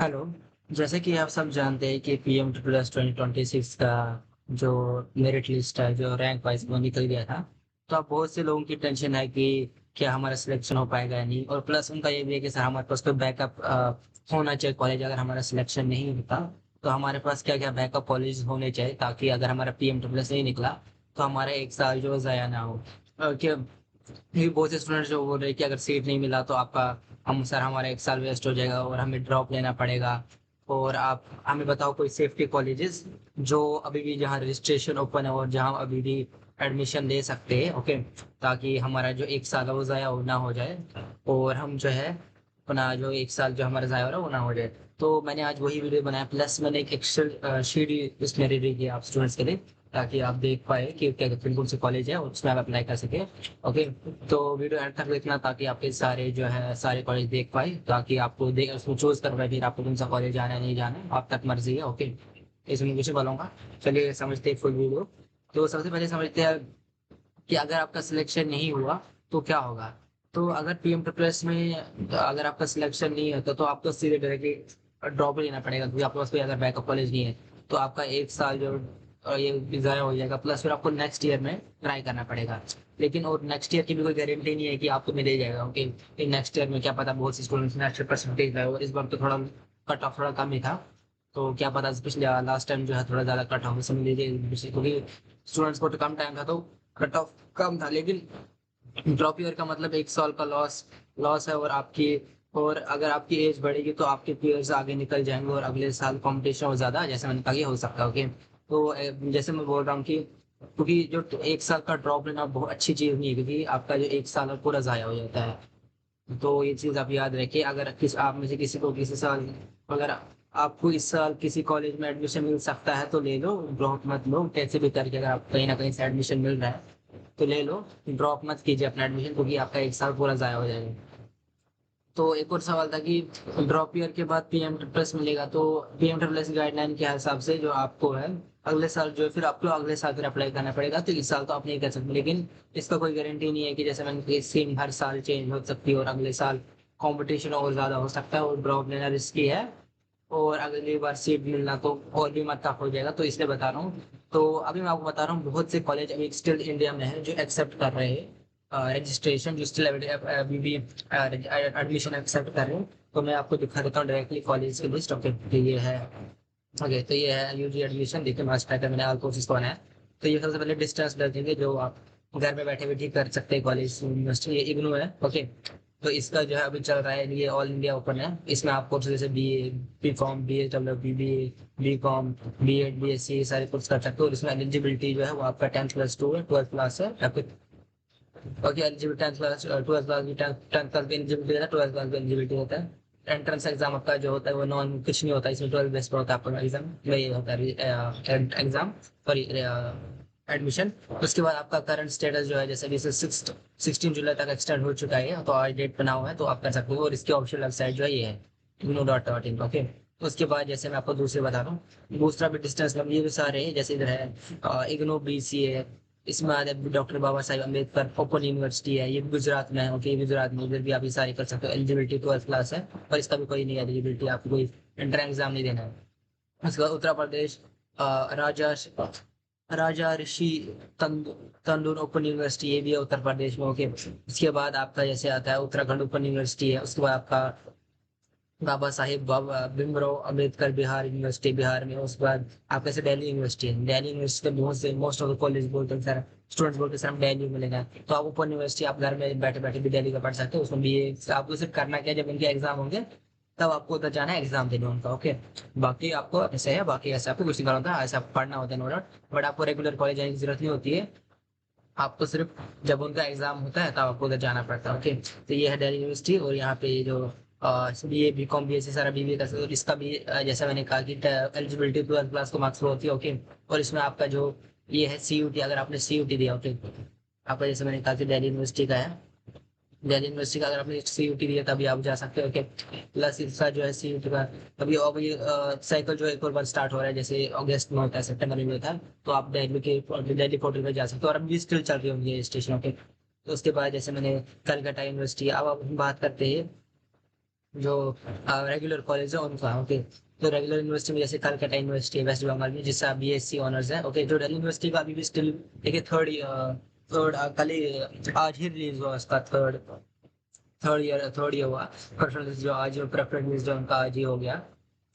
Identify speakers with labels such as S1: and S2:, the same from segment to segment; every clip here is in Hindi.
S1: हेलो। जैसे कि आप सब जानते हैं कि पीएम प्लस 2026 का जो मेरिट लिस्ट है, जो रैंक वाइज वो निकल गया था। तो अब बहुत से लोगों की टेंशन है कि क्या हमारा सिलेक्शन हो पाएगा या नहीं, और प्लस उनका ये भी है कि सर हमारे पास कोई बैकअप होना चाहिए कॉलेज, अगर हमारा सिलेक्शन नहीं होता तो हमारे पास क्या क्या बैकअप कॉलेज होने चाहिए, ताकि अगर हमारा पीएम प्लस नहीं निकला तो हमारा एक साल जो ज़ाया ना हो। क्या ये बहुत से स्टूडेंट जो बोल रहे हैं कि अगर सीट नहीं मिला तो आपका हम सर हमारा एक साल वेस्ट हो जाएगा और हमें ड्रॉप लेना पड़ेगा। और आप हमें बताओ कोई सेफ्टी कॉलेजेस जो अभी भी जहाँ रजिस्ट्रेशन ओपन है और जहाँ अभी भी एडमिशन ले सकते हैं, ओके, ताकि हमारा जो एक साल है वो ज़ाया ना हो जाए, और हम जो है अपना जो एक साल जो हमारा ज़ाया हो रहा है वो ना हो जाए। तो मैंने आज वही वीडियो बनाया, प्लस मैंने एक एक्सेल शीट उसमें रेडी किया आप स्टूडेंट्स के लिए, ताकि आप देख पाए कि क्या कौन कौन से कॉलेज है और उसमें आप अप्लाई कर सके। ओके, तो वीडियो एंड तक देखना ताकि आपके सारे जो है सारे कॉलेज देख पाए, ताकि आपको देख उसमें चूज कर पाए फिर आपको कौन सा कॉलेज जाना है नहीं जाना है, आप तक मर्जी है। ओके, इसमें कुछ बोलूंगा। चलिए समझते हैं फुल वीडियो। तो सबसे पहले समझते हैं कि अगर आपका सिलेक्शन नहीं हुआ तो क्या होगा। तो अगर पीएम प्लस में अगर आपका सिलेक्शन नहीं होता तो आपको सीधे डायरेक्टली ड्रॉप लेना पड़ेगा, क्योंकि आपके पास कोई अगर बैकअप कॉलेज नहीं है तो आपका एक साल जो ये ज़ाया हो जाएगा, प्लस फिर आपको नेक्स्ट ईयर में ट्राई करना पड़ेगा। लेकिन और नेक्स्ट ईयर की भी कोई गारंटी नहीं है कि आपको मिल ही जाएगा। ओके, नेक्स्ट ईयर में क्या पता, बहुत सी स्टूडेंट्स ने अच्छे परसेंटेज लाए और इस बार तो थोड़ा कट ऑफ थोड़ा कम ही था। तो क्या पता पिछले लास्ट टाइम जो है थोड़ा ज्यादा कट ऑफ समझ लीजिए, क्योंकि स्टूडेंट्स को तो कम टाइम था तो कट ऑफ कम था। लेकिन ड्रॉप ईयर का मतलब एक साल का लॉस लॉस है, और आपकी और अगर आपकी एज बढ़ेगी तो आपके पीयर्स आगे निकल जाएंगे और अगले साल कंपटीशन और ज्यादा, जैसे मैंने कहा, ये हो सकता है। ओके, तो जैसे मैं बोल रहा हूँ कि क्योंकि जो एक साल का ड्रॉप लेना बहुत अच्छी चीज नहीं है, क्योंकि आपका जो एक साल है पूरा जाया हो जाता है। तो ये चीज आप याद रखिए, अगर आप में से किसी को किसी साल अगर आपको इस साल किसी कॉलेज में एडमिशन मिल सकता है तो ले लो, ड्रॉप मत लो कैसे भी करके। अगर आप कहीं ना कहीं से एडमिशन मिल रहा है तो ले लो, ड्रॉप मत कीजिए अपना एडमिशन, क्योंकि आपका एक साल पूरा जाया हो जाएगा। तो एक और सवाल था कि ड्रॉप ईयर के बाद पीएम प्लस मिलेगा, तो पीएम प्लस गाइडलाइन के हिसाब से जो आपको है अगले साल जो है फिर आपको अगले साल फिर अप्लाई करना पड़ेगा, तो इस साल तो आप नहीं कर सकते। लेकिन इसका कोई गारंटी नहीं है कि जैसे मैंने कही स्कीम हर साल चेंज हो सकती है और अगले साल कंपटीशन और ज्यादा हो सकता है और ड्रॉप लेना रिस्की है, और अगली बार सीट मिलना तो और भी मतलब हो जाएगा, तो इसलिए बता रहा हूँ। तो अभी मैं आपको बता रहा हूँ, बहुत से कॉलेज अभी स्टिल इंडिया में है जो एक्सेप्ट कर रहे हैं रजिस्ट्रेशन, जो स्टिल अभी भी एडमिशन एक्सेप्ट कर रहे हैं। तो मैं आपको दिखा देता हूँ डायरेक्टली कॉलेज की लिस्ट। ओके, तो ये है। ओके, तो ये है यूजी एडमिशन, देखिए मास्टर पैटर्न मैंने ऑल कोर्सेज को बनाया। तो ये सबसे पहले डिस्टेंस कर देंगे, जो आप घर में बैठे बैठे कर सकते हैं कॉलेज यूनिवर्सिटी, ये इग्नू है। ओके, तो इसका जो है अभी चल रहा है, ये ऑल इंडिया ओपन है। इसमें आप कोर्स जैसे B A, B com, B H W, B B com, B ed, B S C, सारे कोर्स कर सकते हो। और इसमें एलिजिबिलिटी जो है वो आपका 10+2 है, 12 क्लास है, या फिर ओके एलिजिबिलिटी 10 क्लास, 12 क्लास भी, 10 क्लास भी एलिजिबिलिटी रहता है, 12 क्लास भी एलिजिबिलिटी रहता है। एंट्रेंस एग्जाम आपका जो होता है वो नॉन कुछ नहीं होता, इसमें 12 बेस पर होता है आपका एग्जाम, वही होता है एग्जाम, सॉरी एडमिशन। उसके बाद आपका करंट स्टेटस जो है, जैसे अभी से 16 जुलाई तक एक्सटेंड हो चुका है, तो आज डेट बना हुआ है तो आप कर सकते हो। और इसकी ऑफिशियल वेबसाइट जो है ये है igno.in। ओके, उसके बाद जैसे मैं आपको दूसरे बता रहा हूँ, दूसरा भी डिस्टेंस ये भी सारे हैं, जैसे इधर है इग्नो BCA, इसमें आ जाए doctor Baba Saheb Ambedkar open university है, ये भी गुजरात में है। ओके, गुजरात में इधर भी आप ये सारे कर सकते हो। एलिजिबिलिटी 12 क्लास है, और इसका भी कोई नहीं है एलिजिबिलिटी, आपको कोई एंट्रेंस एग्जाम नहीं देना है। उसके बाद उत्तर प्रदेश राजा राजा ऋषि तंदुर ओपन यूनिवर्सिटी, ये भी है उत्तर प्रदेश में। ओके, उसके बाद आपका जैसे आता है उत्तराखंड ओपन यूनिवर्सिटी है। उसके बाद आपका बाबा साहेब बाबा भीमराव अम्बेडकर बिहार यूनिवर्सिटी बिहार में। उसके बाद आपके से दिल्ली यूनिवर्सिटी है, दिल्ली यूनिवर्सिटी के बहुत से मोस्ट ऑफ द कॉलेज बोलते हैं सर, स्टूडेंट्स बोलते हैं सर हम दिल्ली में लेना है, तो आप ओपन यूनिवर्सिटी आप घर में बैठे बैठे भी दिल्ली का पढ़ सकते हो। उसमें भी आपको सिर्फ करना क्या है, जब उनके एग्जाम होंगे तब आपको उधर जाना है एग्जाम देने उनका। ओके, बाकी आपको ऐसे है, बाकी ऐसे आपको कुछ नहीं करना होता, ऐसा पढ़ना होता है नो डाउट, बट आपको रेगुलर कॉलेज जाने की जरूरत नहीं होती है। आपको सिर्फ जब उनका एग्जाम होता है तब आपको उधर जाना पड़ता है। ओके, तो ये है दिल्ली यूनिवर्सिटी। और यहाँ पे जो BA BCom BSc सारा BBA कर सकते हो। और इसका भी जैसा मैंने कहा कि एलिजिबिलिटी 12 क्लास को मार्क्स होती है। ओके, और इसमें आपका जो ये है CUT, अगर आपने CUT दिया, ओके, आपका जैसे मैंने कहा कि दिल्ली यूनिवर्सिटी का है, दिल्ली यूनिवर्सिटी का अगर आपने CUT दिया तभी आप जा सकते हो। ओके, प्लस इसका जो है CUT का अभी अब ये साइकिल जो है एक और बार स्टार्ट हो रहा है, जैसे अगस्त में होता है, सितंबर में होता है, तो आप दिल्ली पोर्टल पे जा सकते हो, और अभी स्टिल चल रही होंगी स्टेशन। ओके, तो उसके बाद जैसे मैंने कलकत्ता यूनिवर्सिटी, अब हम बात करते हैं जो रेगुलर कॉलेज है उनका। ओके, तो रेगुलर यूनिवर्सिटी में जैसे कलकत्ता यूनिवर्सिटी वेस्ट बंगाल में, जिससे बीएससी ऑनर्स है। ओके, जो दिल्ली यूनिवर्सिटी का अभी भी स्टिल देखिए थर्ड कल ही आज ही रिलीज हुआ उसका थर्ड ईयर हुआ। प्रेफरेंस जो आज प्रेफरेंस जो उनका आज ही हो गया,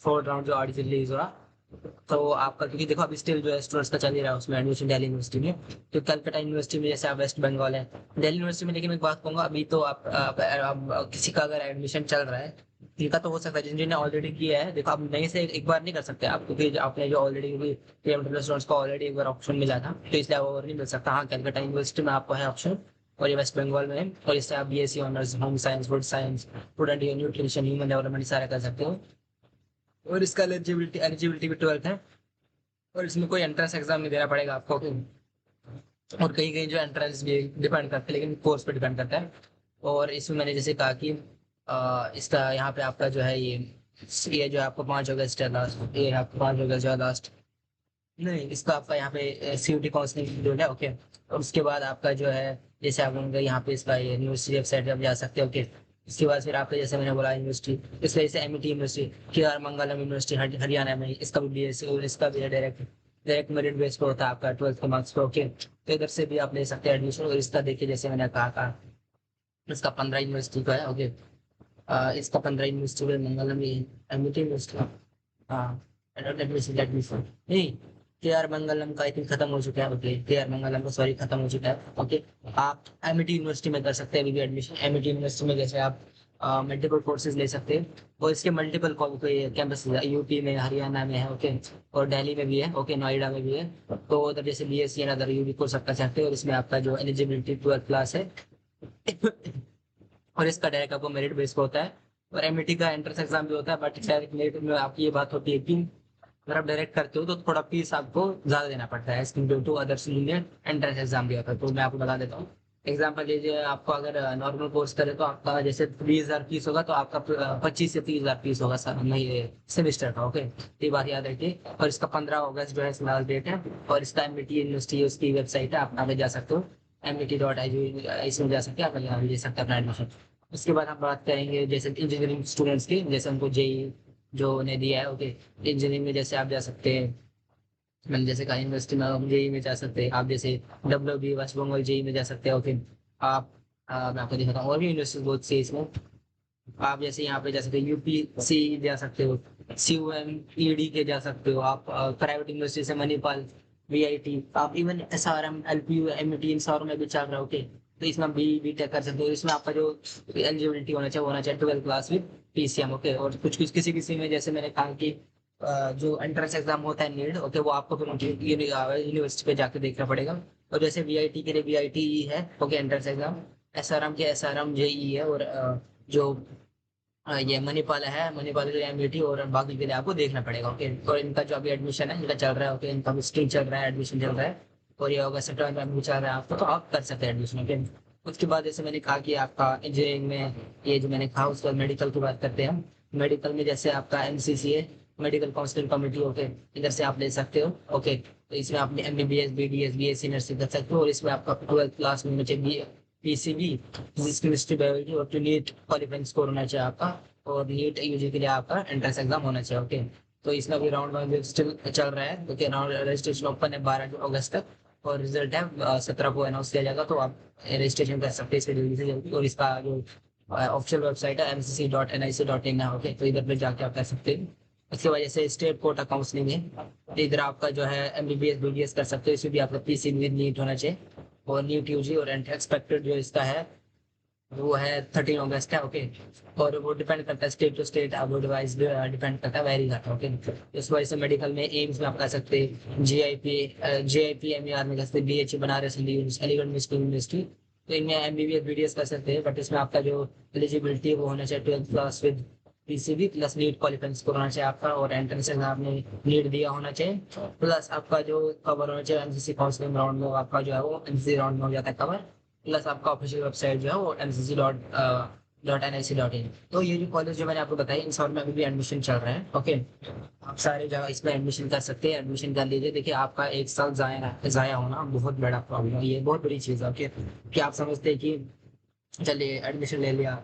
S1: फोर्थ राउंड जो आज रिलीज हुआ। तो आपका क्योंकि देखो अभी स्टिल जो है स्टूडेंट्स का चल ही रहा है उसमें एडमिशन दिल्ली यूनिवर्सिटी में। तो कलकत्ता यूनिवर्सिटी में जैसे आप वेस्ट बंगाल है, दिल्ली यूनिवर्सिटी में, लेकिन मैं एक बात कहूंगा अभी तो आप किसी का अगर एडमिशन चल रहा है, इनका तो हो सकता है जिन्होंने ऑलरेडी किया है। देखो आप नए से एक बार नहीं कर सकते आप, क्योंकि आपने जो ऑलरेडी, क्योंकि पीएमडब्ल्यू स्टूडेंट्स को ऑलरेडी एक बार ऑप्शन मिला था, तो इसलिए वो और नहीं मिल सकता। हाँ, कलकत्ता यूनिवर्सिटी में आपको है ऑप्शन, और ये वेस्ट बंगाल में है, और इससे आप BSc honours home science, food science, food and nutrition, human development सारा कर सकते हो। और इसका एलिजिबिलिटी भी 12th है, और इसमें कोई एंट्रेंस एग्जाम नहीं देना पड़ेगा आपको। और कहीं कहीं जो एंट्रेंस भी डिपेंड करता है, लेकिन कोर्स पे डिपेंड करता है। और इसमें मैंने जैसे कहा कि इसका यहाँ पे आपका जो है ये जो आपको 5 अगस्त है लास्ट, ये आपको 5 अगस्त जो है लास्ट, नहीं इसका आपका यहाँ पे सीयूटी काउंसलिंग जो है। ओके, और उसके बाद आपका जो है जैसे आप उनका यहाँ पे इसका ये यूनिवर्सिटी वेबसाइट पे आप जा सकते हो। ओके, इसके बाद फिर आपका जैसे मैंने बोला यूनिवर्सिटी, इस वजह से एमईटी यूनिवर्सिटी, के आर मंगलम यूनिवर्सिटी हरियाणा में, इसका भी बीएससी, और इसका भी डायरेक्ट डायरेक्ट मेरिट बेस पे होता है आपका 12th के मार्क्स पे। ओके, तो इधर से भी आप ले सकते हैं एडमिशन। और इसका देखिए जैसे मैंने कहा इसका 15 यूनिवर्सिटी का है। ओके, इसका 15 यूनिवर्सिटी में मंगलम एमईटी यूनिवर्सिटी, हाँ, एडमिशन एडमिशन नहीं, के आर मंगलम का आई थिंक खत्म हो चुका है। ओके, के आर मंगलम का सॉरी खत्म हो चुका है। ओके, आप एमिटी यूनिवर्सिटी में कर सकते हैं अभी भी एडमिशन। एमिटी यूनिवर्सिटी में जैसे आप मल्टीपल कोर्सेज ले सकते हैं, और इसके मल्टीपल कैंपस यूपी में, हरियाणा में है। ओके, और दिल्ली में भी है। ओके, नोएडा में भी है। तो उधर जैसे बीएससी एंड अदर यू भी कोर्स कर सकते हैं, और इसमें आपका जो एलिजिबिलिटी 12th क्लास है। और इसका डायरेक्ट आपको मेरिट बेस पे होता है। और एमईटी का एंट्रेंस एग्जाम भी होता है, बट डायरेक्ट मेरिट में आपकी ये बात होती है कि अगर आप डायरेक्ट करते हो तो थोड़ा फीस आपको ज्यादा देना पड़ता है as compare to others, Indian entrance exam भी होता है। तो मैं आपको बता देता हूँ। एग्जाम्पल लीजिए, आपको अगर नॉर्मल कोर्स करे तो आपका जैसे 20,000 फीस होगा, तो आपका 25 से 30,000 फीस होगा सर, नहीं सेमिस्टर का। ओके, ये बात याद रखिए। और इसका 15 अगस्त जो है लास्ट डेट है। और इसका एमईटी यूनिवर्सिटी उसकी वेबसाइट है, आप यहाँ पे जा सकते हो, MIT.edu, इसमें जा सकते हैं, आप यहाँ ले सकते हैं अपना एडमिशन। उसके बाद हम बात करेंगे जैसे इंजीनियरिंग स्टूडेंट्स की, जैसे उनको जेई जो उन्हें दिया है। ओके, इंजीनियरिंग में जैसे आप जा सकते हैं, मैंने जैसे कहा यूनिवर्सिटी में हम जेई में जा सकते हैं, आप जैसे डब्ल्यू वेस्ट बंगाल जेई में जा सकते हैं। ओके, आप मैं आपको दिखाता हूँ और भी यूनिवर्सिटी बहुत सी है इसमें। आप जैसे यहाँ पे जा सकते हो, यूपीसी जा सकते हो, CUMED के जा सकते हो आप, प्राइवेट यूनिवर्सिटी से मणिपाल, VIT, आप इवन SRM, LPU, MET इन सारों में भी चल रहा है। ओके, तो इसमें बी टेक कर सकते हो। इसमें आपका जो एलिजिबिलिटी होना चाहिए 12th class with PCM। Okay, और कुछ कुछ किसी किसी में जैसे मैंने कहा कि जो एंट्रेंस एग्जाम होता है नीट, ओके, वो आपको फिर उनकी यूनिवर्सिटी पे जाके देखना पड़ेगा। और जैसे VIT के लिए VIT है, ओके, एंट्रेंस एग्जाम। SRM के SRM JE है। और जो ये मणिपाल के लिए MIT, और बाकी के लिए आपको देखना पड़ेगा। ओके, और इनका जो अभी एडमिशन है इनका चल रहा है। ओके, इनका भी स्टिल चल रहा है, एडमिशन चल रहा है, और ये अगस्त सितंबर में चल रहा है आपको, तो आप कर सकते हैं एडमिशन। ओके, उसके बाद जैसे मैंने कहा कि आपका इंजीनियरिंग में ये जो मैंने कहा, उसके बाद मेडिकल की बात करते हैं हम। मेडिकल में जैसे आपका MCC है, मेडिकल काउंसलिंग कमेटी। ओके, इधर से आप ले सकते हो। ओके, तो इसमें आप MBBS, BDS, BSc नर्सिंग कर सकते हो, और इसमें आपका 12th क्लास में चाहिए PCB, फिजिक्स, केमिस्ट्री, बायोलॉजी, और जो नीट क्वालिफाइंग स्कोर होना चाहिए आपका, और नीट यूजी के लिए आपका एंट्रेंस एग्जाम होना चाहिए। ओके, तो इसमें भी राउंड वन स्टिल चल रहा है। ओके, राउंड रजिस्ट्रेशन ओपन है 12 अगस्त तक, और रिजल्ट है 17 को अनाउंस किया जाएगा, तो आप रजिस्ट्रेशन कर सकते हैं इसके जल्दी से जल्दी। और इसका जो ऑफिशियल वेबसाइट है MCC.nic.in है। ओके, तो इधर पे जाके आप कर सकते हैं। इसके वजह से स्टेट कोटा काउंसलिंग है, तो इधर आपका जो है MBBS BDS कर सकते हो, इसमें भी आपका PCB विद नीट होना चाहिए, और नीट यूजी, और एक्सपेक्टेड जो इसका है वो है 13 अगस्त है। ओके, और वो डिपेंड करता है state to state, board wise depend करता है, वेरी करता है। ओके, इस वजह से मेडिकल में एम्स में आप कर सकते हैं, JIP MER में कर सकते हैं, BHU बनारस हिंदू यूनिवर्सिटी, अलीगढ़ मुस्लिम यूनिवर्सिटी, तो इनमें MBBS BDS कर सकते हैं। बट इसमें आपका जो एलिजिबिलिटी है वो होना चाहिए 12th class with PCB plus NEET qualifying score होना चाहिए आपका, और एंट्रेंस एग्जाम में नीट दिया होना चाहिए, प्लस आपका जो कवर होना चाहिए MCC काउंसलिंग राउंड में, आपका जो है वो MCC राउंड में हो जाता है कवर, प्लस आपका ऑफिशियल वेबसाइट जो है वो MCC.nic.in। तो ये जो कॉलेज जो मैंने आपको बताया, इन सब में अभी भी एडमिशन चल रहा है। ओके, आप सारे जगह इसमें एडमिशन कर सकते हैं, एडमिशन कर लीजिए। देखिए आपका एक साल जाया होना बहुत बड़ा प्रॉब्लम है, ये बहुत बड़ी चीज़ है। ओके, कि आप समझते हैं कि चलिए एडमिशन ले लिया,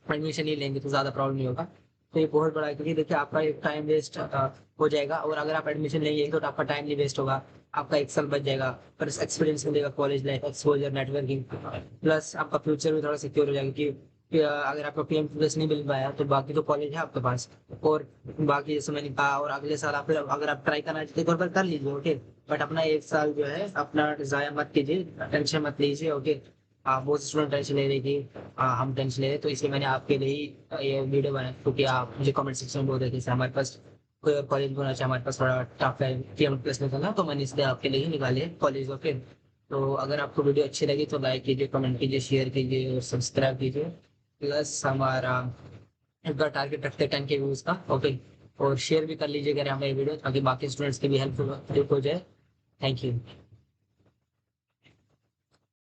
S1: एडमिशन ही लेंगे तो ज़्यादा प्रॉब्लम नहीं होगा। तो ये बहुत बड़ा है, क्योंकि देखिए आपका एक टाइम वेस्ट हो जाएगा, और अगर आप एडमिशन लेंगे तो आपका टाइम नहीं वेस्ट होगा, आपका एक साल बच जाएगा, प्लस एक्सपीरियंस मिलेगा, college life exposure networking, plus आपका फ्यूचर भी थोड़ा सिक्योर हो जाएगा। कि अगर आपका पीएम प्लस नहीं मिल पाया तो बाकी तो कॉलेज है आपके पास, और बाकी जैसे मैंने कहा, और अगले साल आप अगर आप ट्राई करना चाहते हैं तो कर लीजिए, ओके। बट अपना एक साल जो है अपना जाया मत कीजिए, टेंशन मत लीजिए, ओके। बहुत स्टूडेंट टेंशन ले रही थी, हम टेंशन ले रहे, तो इसलिए मैंने आपके लिए ही ये वीडियो बनाया, क्योंकि आप मुझे कमेंट सेक्शन में बोल रहे थे "सर, हमारे पास कॉलेज में होना चाहिए, हमारे पास थोड़ा टफ है पीएम प्लस निकलना", तो मैंने इसलिए आपके लिए ही निकाले कॉलेज। ओके, तो अगर आपको वीडियो अच्छी लगी तो लाइक कीजिए, कमेंट कीजिए, शेयर कीजिए और सब्सक्राइब कीजिए। प्लस हमारा एक बार टारगेट रखते हैं 10 के व्यूज का, ओके। और शेयर भी कर लीजिए अगर हमारी वीडियो, ताकि बाकी स्टूडेंट्स की भी हेल्प हो जाए। Thank you.